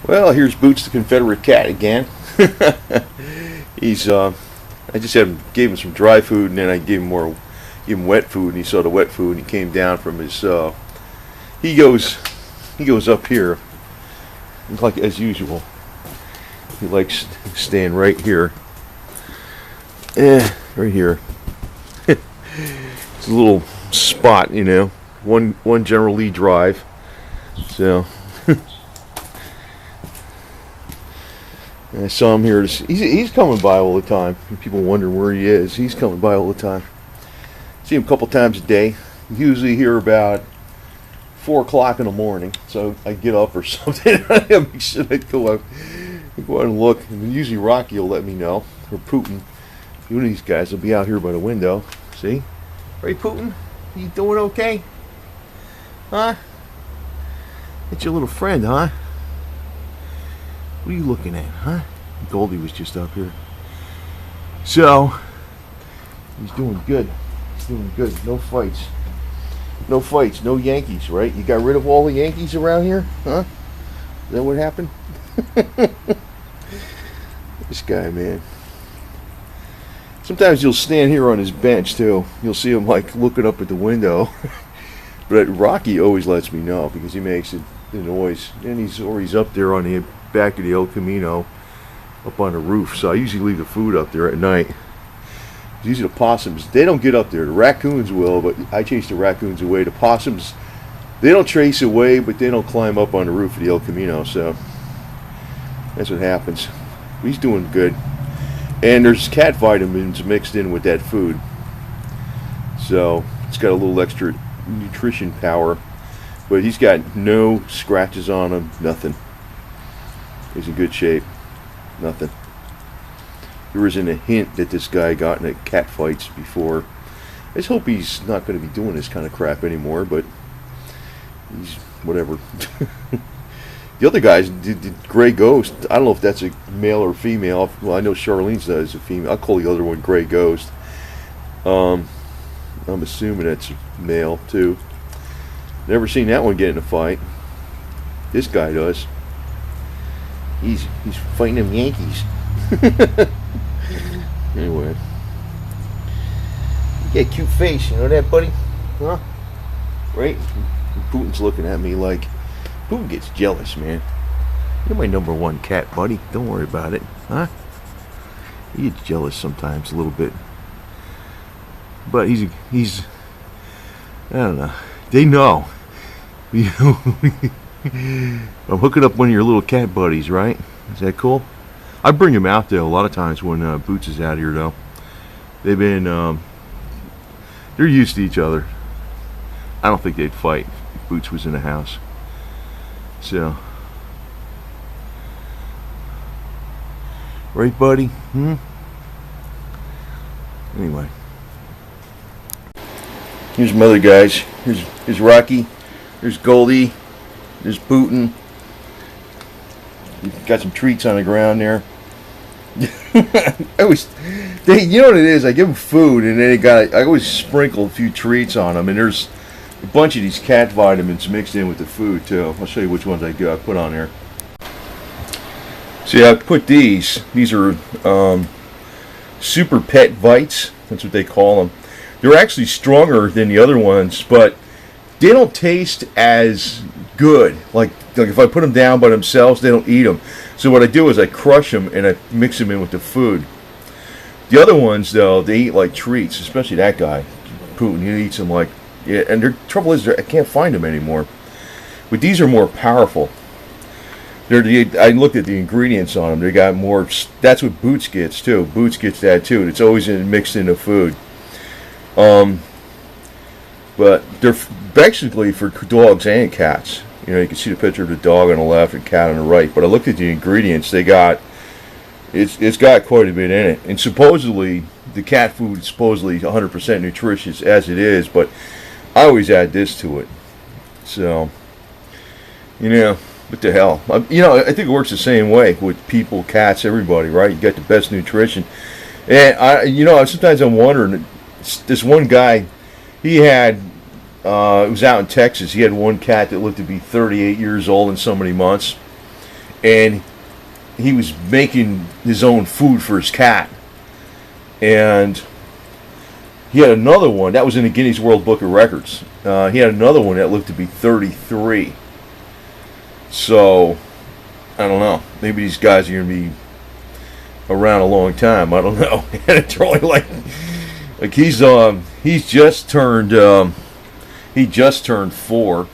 Well, here's Boots the Confederate Cat again. He's I just gave him some dry food, and then I gave him wet food, and he saw the wet food, and he came down from his. He goes up here, like as usual. He likes staying right here. Right here. It's a little spot, you know. One General Lee Drive. So. I saw him here. He's coming by all the time. People wonder where he is. He's coming by all the time. See him a couple times a day. Usually here about 4 o'clock in the morning. So I get up or something. I make sure I go out and look. And usually Rocky will let me know, or Putin. One of these guys will be out here by the window. See? Right, Putin? You doing okay? Huh? It's your little friend, huh? What are you looking at, huh? Goldie was just up here. So, he's doing good. He's doing good. No fights. No fights. No Yankees, right? You got rid of all the Yankees around here? Huh? Is that what happened? This guy, man. Sometimes you'll stand here on his bench, too. You'll see him, like, looking up at the window. But Rocky always lets me know because he makes the noise. And he's always up there on the back of the El Camino up on the roof, so I usually leave the food up there at night. Usually the possums, they don't get up there. The raccoons will, but I chase the raccoons away. The possums, they don't chase away, but they don't climb up on the roof of the El Camino, so that's what happens. He's doing good. And there's cat vitamins mixed in with that food, so it's got a little extra nutrition power, but he's got no scratches on him, nothing. He's in good shape. Nothing. There isn't a hint that this guy got in cat fights before. I just hope he's not going to be doing this kind of crap anymore, but he's whatever. The other guys did Gray Ghost. I don't know if that's a male or female. Well, I know Charlene's is a female. I'll call the other one Gray Ghost. I'm assuming that's a male too. Never seen that one get in a fight. This guy does. He's fighting them Yankees. Anyway. You got a cute face, you know that, buddy? Huh? Right? Putin's looking at me like, Putin gets jealous, man. You're my #1 cat, buddy. Don't worry about it. Huh? He gets jealous sometimes, a little bit. But he's I don't know. They know. You know, I'm hooking up one of your little cat buddies, right? Is that cool? I bring him out there a lot of times when Boots is out here, though. They've been, they're used to each other. I don't think they'd fight if Boots was in the house. So, right, buddy? Anyway, here's some other guys. Here's Rocky. There's Goldie. There's Putin. Got some treats on the ground there. You know what it is? I give them food, and then I always sprinkle a few treats on them, and there's a bunch of these cat vitamins mixed in with the food too. I'll show you which ones I put on there. See, I put these. These are Super Pet Vites. That's what they call them. They're actually stronger than the other ones, but they don't taste as good. Like if I put them down by themselves, they don't eat them. So what I do is I crush them and I mix them in with the food. The other ones, though, they eat like treats, especially that guy, Putin. He eats them like, yeah. And the trouble is, I can't find them anymore. But these are more powerful. I looked at the ingredients on them. They got more. That's what Boots gets too. Boots gets that too. And it's always mixed in the food. But they're basically for dogs and cats. You know, you can see the picture of the dog on the left and cat on the right. But I looked at the ingredients. It's got quite a bit in it. And supposedly, the cat food is supposedly 100% nutritious as it is. But I always add this to it. So, you know, what the hell? You know, I think it works the same way with people, cats, everybody, right? You get the best nutrition. And, sometimes I'm wondering, this one guy, he had, it was out in Texas, he had one cat that lived to be 38 years old in so many months. and he was making his own food for his cat. And he had another one that was in the Guinness World Book of Records. He had another one that looked to be 33. So I don't know. Maybe these guys are gonna be around a long time. I don't know. And it's really like he's just turned 4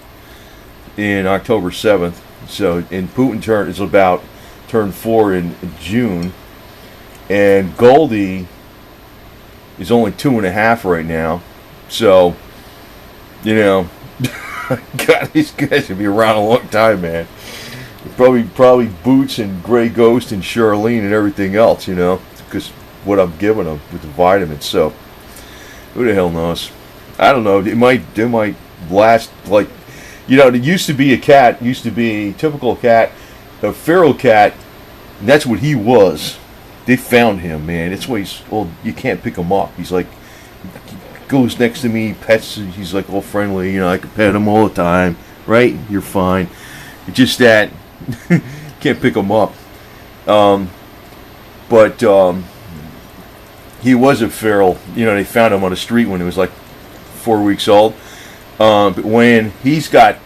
in October 7th. So and Putin turned 4 in June, and Goldie is only 2.5 right now. So God, these guys will be around a long time, man. Probably Boots and Grey Ghost and Charlene and everything else, because what I'm giving them with the vitamins. So who the hell knows? I don't know. They might last like, there used to be a typical cat, a feral cat. And that's what he was. They found him, man. That's why you can't pick him up. He's like, goes next to me, pets. He's like all friendly. I can pet him all the time. Right? You're fine. It's just that can't pick him up. But he was a feral. They found him on the street when he was like 4 weeks old. But when he's got,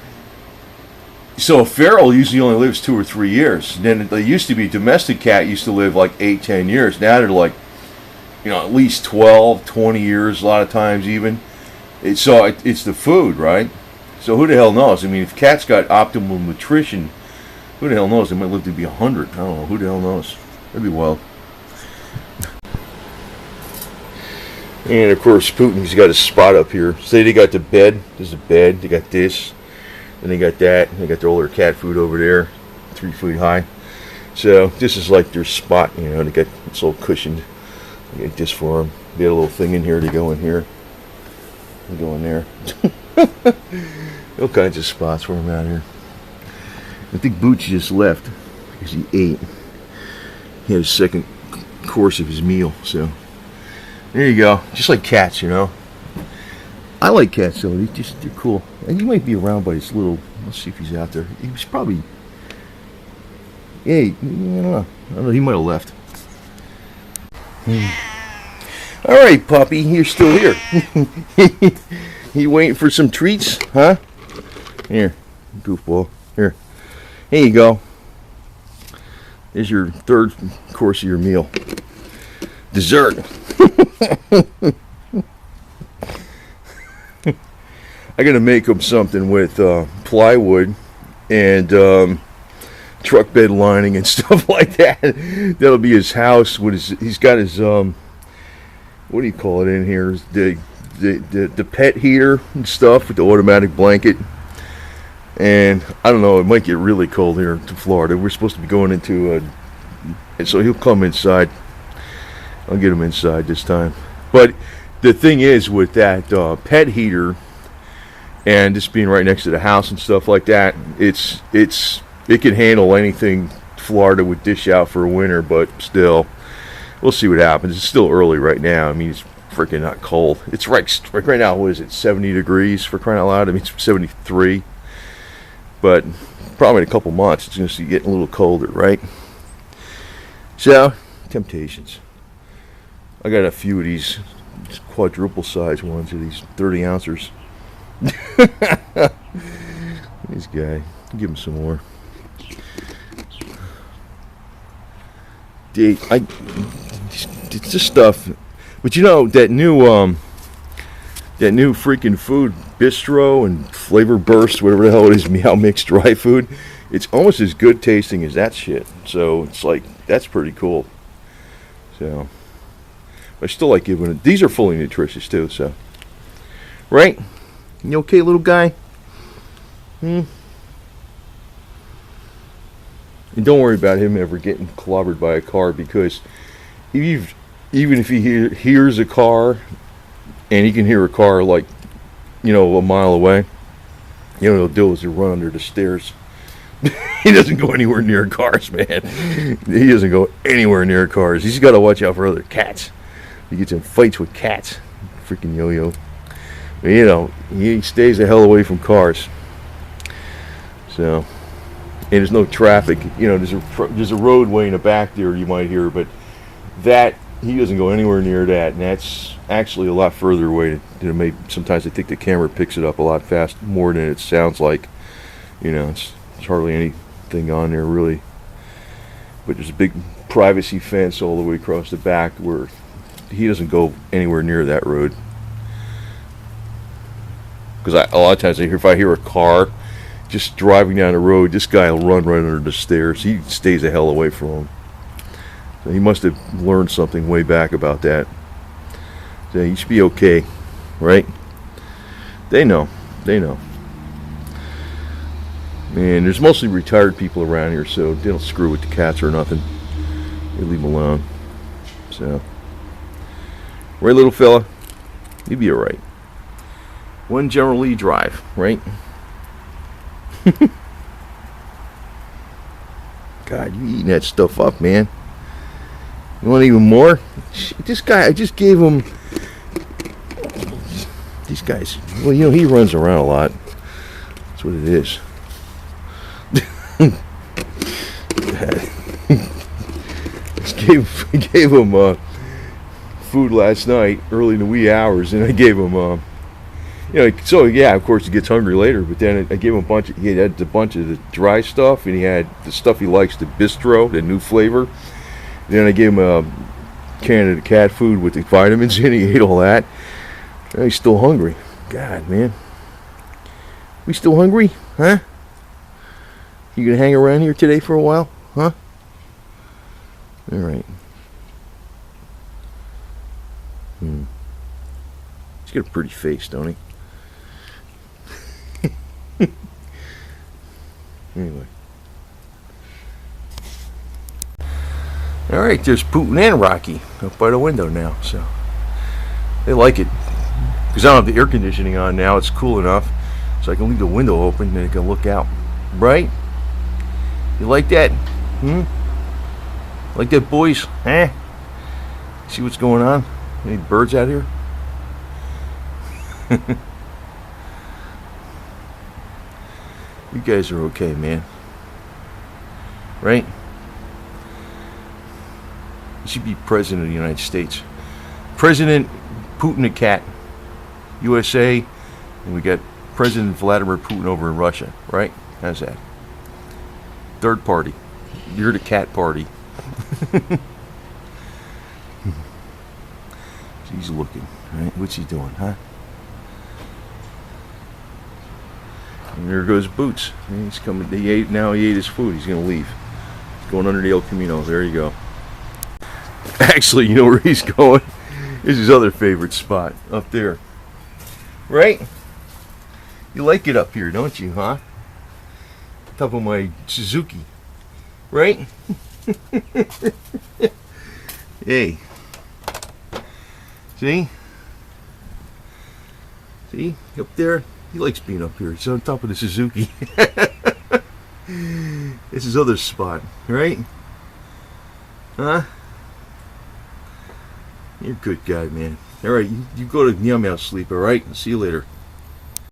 so a feral usually only lives 2 or 3 years. Then they used to be domestic cat used to live like 8-10 years. Now they're like, at least 12, 20 years a lot of times even. It's the food, right? So who the hell knows? I mean, if cats got optimal nutrition, who the hell knows? They might live to be 100. I don't know. Who the hell knows? That'd be wild. And of course, Putin's got a spot up here. Say they got the bed. There's a bed. They got this. And they got that. And they got all their cat food over there, 3 feet high. So this is like their spot. They got it's all cushioned. They got this for them. They got a little thing in here to go in here. And go in there. All kinds of spots for him out here. I think Boots just left because he ate. He had a second course of his meal. So there you go. Just like cats, I like cats though. They're cool. And he might be around by his little. Let's see if he's out there. He was probably. Hey, I don't know. He might have left. All right, puppy, you're still here. You waiting for some treats, huh? Here, goofball. Here you go. There's your third course of your meal. Dessert. I gotta make him something with plywood and truck bed lining and stuff like that. That'll be his house. He's got his what do you call it in here? The pet heater and stuff with the automatic blanket. And I don't know, it might get really cold here to Florida. We're supposed to be going into and so he'll come inside. I'll get him inside this time. But the thing is with that pet heater and just being right next to the house and stuff like that, it can handle anything Florida would dish out for a winter, but still, we'll see what happens. It's still early right now. I mean, it's freaking not cold. It's right now, what is it, 70 degrees for crying out loud? I mean, it's 73. But probably in a couple months, it's going to get a little colder, right? So, temptations. I got a few of these quadruple size ones, of these 30 ounces. This guy, give him some more. It's just stuff, but that new freaking food bistro and flavor burst, whatever the hell it is, meow mix dry food. It's almost as good tasting as that shit. So it's like that's pretty cool. So I still like giving it. These are fully nutritious too. So right, you okay, little guy? And don't worry about him ever getting clobbered by a car, because even if he hears a car, and he can hear a car like, a mile away, what he'll do is he'll run under the stairs. He doesn't go anywhere near cars, man. He doesn't go anywhere near cars. He's got to watch out for other cats. He gets in fights with cats. Freaking yo-yo. But, he stays the hell away from cars. So, and there's no traffic. You know, there's a roadway in the back there you might hear, but that he doesn't go anywhere near that, and that's actually a lot further away. Maybe sometimes I think the camera picks it up a lot more than it sounds like. You know, it's hardly anything on there really, but there's a big privacy fence all the way across the back where he doesn't go anywhere near that road. Because a lot of times if I hear a car just driving down the road, this guy will run right under the stairs. He stays the hell away from him. So he must have learned something way back about that. So he should be okay, right? They know. And there's mostly retired people around here, so they don't screw with the cats or nothing. They leave them alone. So, right, little fella, you'll be alright. One General Lee Drive, right? God, you eating that stuff up, man. You want even more? This guy, I just gave him... These guys, well, you know, he runs around a lot. That's what it is. I gave him food last night, early in the wee hours, and I gave him... you know, so yeah, of course he gets hungry later, but then I gave him he had a bunch of the dry stuff, and he had the stuff he likes, the bistro, the new flavor. Then I gave him a can of the cat food with the vitamins in it. He ate all that. Now he's still hungry. God, man. We still hungry? Huh? You gonna hang around here today for a while? Huh? Alright. He's got a pretty face, don't he? Anyway. Alright, there's Putin and Rocky up by the window now, so they like it. Because I don't have the air conditioning on now, it's cool enough, so I can leave the window open and they can look out. Right? You like that? Like that, boys? Eh? See what's going on? Any birds out here? You guys are okay, man. Right? You should be president of the United States. President Putin, a cat. USA. And we got President Vladimir Putin over in Russia. Right? How's that? Third party. You're the cat party. He's looking. Right? What's he doing, huh? And there goes Boots. He's coming. He ate his food. He's going to leave. He's going under the El Camino. There you go. Actually, you know where he's going? This is his other favorite spot. Up there. Right? You like it up here, don't you, huh? Top of my Suzuki. Right? Hey. See? See? Up there? He likes being up here. He's on top of the Suzuki. This is his other spot, right? Huh? You're a good guy, man. Alright, you go to Meow Meow sleep, alright? See you later.